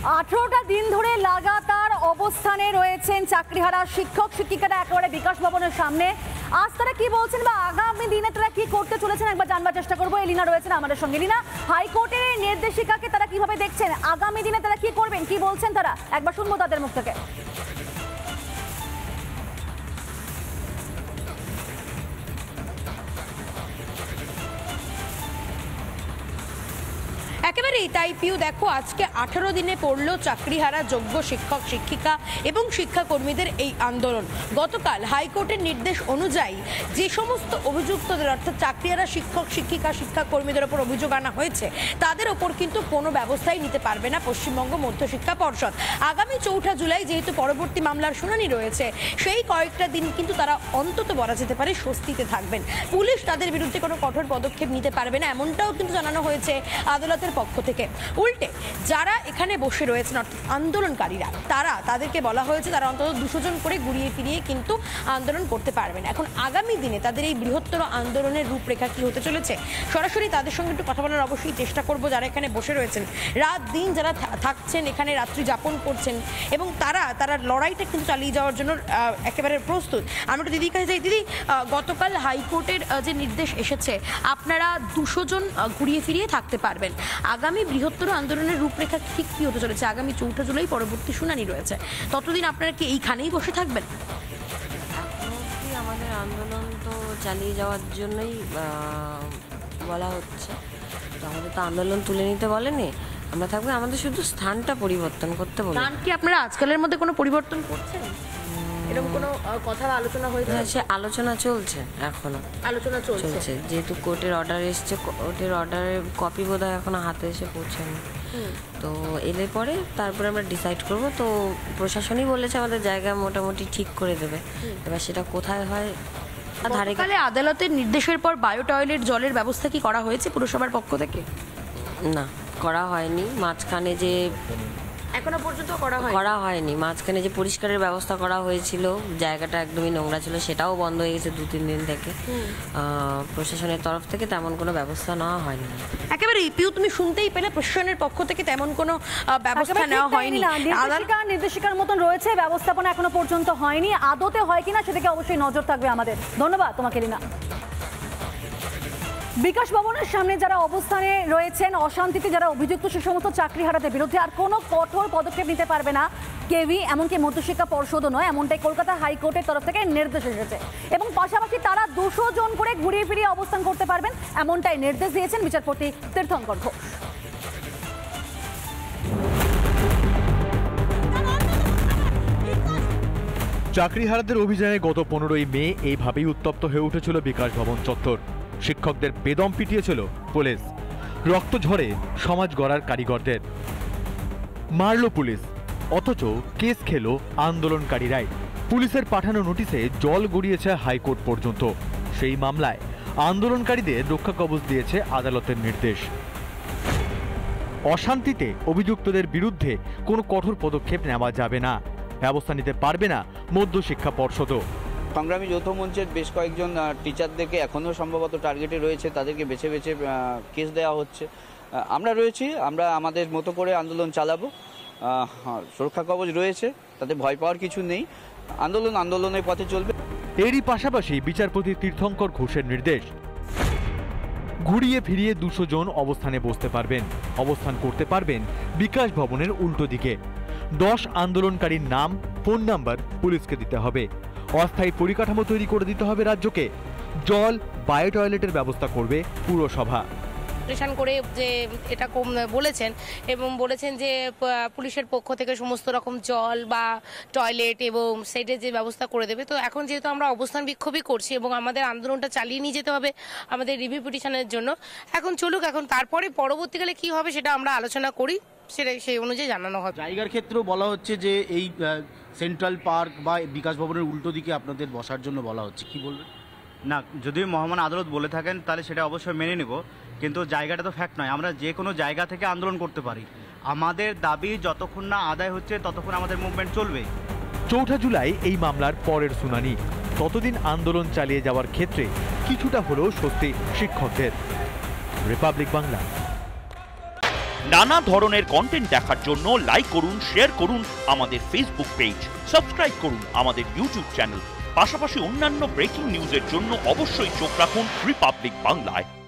18টা দিন ধরে লাগাতার অবস্থানে রয়েছেন চাকরিহারা শিক্ষক শিক্ষিকারা একেবারে বিকাশ ভবনের সামনে। আজ তারা কি বলছেন বা আগামী দিনে তারা কি করতে চলেছেন একবার জানবার চেষ্টা করবো। এলিনা রয়েছেন আমাদের সঙ্গে। এলিনা, হাইকোর্টের নির্দেশিকাকে তারা কিভাবে দেখছেন, আগামী দিনে তারা কি করবেন, কি বলছেন তারা, একবার শুনবো তাদের মুখ থেকে। একেবারেই তাই পিউ, দেখো আজকে 18 দিনে পড়লো চাকরিহারা যোগ্য শিক্ষক শিক্ষিকা এবং শিক্ষাকর্মীদের এই আন্দোলন। গতকাল হাইকোর্টের নির্দেশ অনুযায়ী যে সমস্ত অভিযুক্তদের অর্থাৎ চাকরিহারা শিক্ষক শিক্ষিকা শিক্ষাকর্মীদের ওপর অভিযোগ আনা হয়েছে তাদের ওপর কিন্তু কোনো ব্যবস্থাই নিতে পারবে না পশ্চিমবঙ্গ মধ্যশিক্ষা পর্ষদ। আগামী 4 জুলাই যেহেতু পরবর্তী মামলার শুনানি রয়েছে, সেই কয়েকটা দিন কিন্তু তারা অন্তত বলা যেতে পারে স্বস্তিতে থাকবেন। পুলিশ তাদের বিরুদ্ধে কোনো কঠোর পদক্ষেপ নিতে পারবে না এমনটাও কিন্তু জানানো হয়েছে আদালতের পক্ষ থেকে। উল্টে যারা এখানে বসে রয়েছেন অর্থাৎ আন্দোলনকারীরা, তাদেরকে বলা হয়েছে তারা অন্তত 200 জন করে ঘুরিয়ে ফিরিয়ে কিন্তু আন্দোলন করতে পারবেন। এখন আগামী দিনে তাদের এই বৃহত্তর আন্দোলনের রূপরেখা কি হতে চলেছে, সরাসরি তাদের সঙ্গে একটু কথা বলার অবশ্যই চেষ্টা করব। যারা এখানে বসে রয়েছেন, রাত দিন যারা থাকছেন এখানে, রাত্রি যাপন করছেন এবং তারা লড়াইটা কিন্তু চালিয়ে যাওয়ার জন্য একেবারে প্রস্তুত। আমি একটু দিদির কাছে যাই। দিদি, গতকাল হাইকোর্টের যে নির্দেশ এসেছে আপনারা 200 জন ঘুরিয়ে ফিরিয়ে থাকতে পারবেন। আগামী বৃহত্তর আন্দোলনের রূপরেখা ঠিক কি হতে চলেছে? আগামী 4 জুলাই পরবর্তী শুনানি রয়েছে, ততদিন আপনারা কি এইখানেই বসে থাকবেন? আমাদের আন্দোলন তো চালিয়ে যাওয়ার জন্যই বলা হচ্ছে, তো আমাদের তো আন্দোলন তুলে নিতে বলেনি, আমরা থাকবো। আমাদের শুধু স্থানটা পরিবর্তন করতে বলে। স্থান কি আপনারা আজকালের মধ্যে কোনো পরিবর্তন করছেন? এরকম কোনো কথা আলোচনা হয়েছে? সে আলোচনা চলছে, এখনো আলোচনা চলছে। যেহেতু কোর্টের অর্ডার এসছে, কোর্টের অর্ডারের কপি বোধহয় এখনো হাতে এসে পৌঁছায়নি, তো এলে পরে তারপরে আমরা ডিসাইড করব। তো প্রশাসনই বলেছে আমাদের জায়গা মোটামুটি ঠিক করে দেবে, এবার সেটা কোথায় হয়। ধারেকালে আদালতের নির্দেশের পর বায়ো টয়লেট জলের ব্যবস্থা কি করা হয়েছে পুরসভার পক্ষ থেকে? না, করা হয়নি। মাঝখানে যে এখনো পর্যন্ত করা হয়নি, মাঝখানে যে পরিষ্কারের ব্যবস্থা করা হয়েছিল, জায়গাটা একদমই নোংরা ছিল, সেটাও বন্ধ হয়ে গেছে 2-3 দিন থেকে। প্রশাসনের তরফ থেকে তেমন কোনো ব্যবস্থা নেওয়া হয়নি। একেবারে পিউ, তুমি শুনতেই পেলে প্রশাসনের পক্ষ থেকে তেমন কোনো ব্যবস্থা নেওয়া হয়নি। নির্দেশিকার মতন রয়েছে, ব্যবস্থাপনা এখনো পর্যন্ত হয়নি। আদতে হয় কিনা সেদিকে অবশ্যই নজর থাকবে আমাদের। ধন্যবাদ তোমাকে রিনা। বিকাশ ভবনের সামনে যারা অবস্থানে রয়েছেন, অশান্তিতে যারা অভিযুক্ত সে সমস্ত চাকরিহারাদের বিরুদ্ধে আর কোনো কঠোর পদক্ষেপ নিতে পারবে না কেউই, এমনকি মধ্যশিক্ষা পর্ষদও নয়, এমনটাই কলকাতা হাইকোর্টের তরফ থেকে নির্দেশ এসেছে। এবং পাশাপাশি তারা 200 জন করে ঘুরিয়ে ফিরিয়ে অবস্থান করতে পারবেন এমনটাই নির্দেশ দিয়েছেন বিচারপতি তীর্থঙ্কর ঘোষ। চাকরিহারাদের অভিযানে গত 15ই মে এইভাবেই উত্তপ্ত হয়ে উঠেছিল বিকাশ ভবন চত্বর। শিক্ষকদের বেদম পিটিয়েছিল পুলিশ, রক্ত ঝরে সমাজ গড়ার কারিগরদের মারল পুলিশ, অথচ কেস খেলো আন্দোলনকারীরাই। পুলিশের পাঠানো নোটিশে জল গড়িয়েছে হাইকোর্ট পর্যন্ত। সেই মামলায় আন্দোলনকারীদের রক্ষা কবচ দিয়েছে আদালতের নির্দেশ। অশান্তিতে অভিযুক্তদের বিরুদ্ধে কোনো কঠোর পদক্ষেপ নেওয়া যাবে না, ব্যবস্থা নিতে পারবে না মধ্যশিক্ষা পর্ষদও। সংগ্রামী যৌথ মঞ্চের বেশ কয়েকজন টিচারদেরকে এখনও সম্ভবত টার্গেটে রয়েছে, তাদেরকে বেছে বেছে কেস দেওয়া হচ্ছে। আমরা রয়েছি, আমরা আমাদের মতো করে আন্দোলন চালাবো। সুরক্ষা কবচ রয়েছে, তাতে ভয় পাওয়ার কিছু নেই। আন্দোলনের পথে চলবে। এরই পাশাপাশি বিচারপতি তীর্থঙ্কর ঘোষের নির্দেশ, ঘুরিয়ে ফিরিয়ে 200 জন অবস্থানে বসতে পারবেন, অবস্থান করতে পারবেন বিকাশ ভবনের উল্টো দিকে। 10 আন্দোলনকারীর নাম, ফোন নাম্বার পুলিশকে দিতে হবে। অস্থায়ী পরিকাঠামো তৈরি করে দিতে হবে রাজ্যকে। জল, বায়ো টয়লেটের ব্যবস্থা করবে পুরসভা। করে যে এটা বলেছেন এবং বলেছেন যে পুলিশের পক্ষ থেকে সমস্ত রকম জল বা টয়লেট এবং সেটের যে ব্যবস্থা করে দেবে। তো এখন যেহেতু আমরা অবস্থান বিক্ষোভই করছি এবং আমাদের আন্দোলনটা চালিয়ে নিয়ে যেতে হবে আমাদের রিভিউ পিটিশনের জন্য, এখন চলুক। এখন তারপরে পরবর্তীকালে কি হবে সেটা আমরা আলোচনা করি, সেটা সেই অনুযায়ী জানানো হবে। জায়গার ক্ষেত্রেও বলা হচ্ছে যে এই সেন্ট্রাল পার্ক বা বিকাশ ভবনের উল্টো দিকে আপনাদের বসার জন্য বলা হচ্ছে, কি বলবেন? না, যদি মহামান্য আদালত বলে থাকেন তাহলে সেটা অবশ্যই মেনে নেব, কিন্তু জায়গাটা তো ফ্যাক্ট নয়। আমরা যে কোনো জায়গা থেকে আন্দোলন করতে পারি, আমাদের দাবি যতক্ষণ না আদায় হচ্ছে ততক্ষণ আমাদের মুভমেন্ট চলবে। 4 জুলাই এই মামলার পরের শুনানি, ততদিন আন্দোলন চালিয়ে যাওয়ার ক্ষেত্রে কিছুটা হলেও স্বস্তি শিক্ষকদের। রিপাবলিক বাংলা। নানা ধরনের কন্টেন্ট দেখার জন্য লাইক করুন, শেয়ার করুন আমাদের ফেসবুক পেজ, সাবস্ক্রাইব করুন আমাদের ইউটিউব চ্যানেল। পাশাপাশি অন্যান্য ব্রেকিং নিউজের জন্য অবশ্যই চোখ রাখুন রিপাবলিক বাংলায়।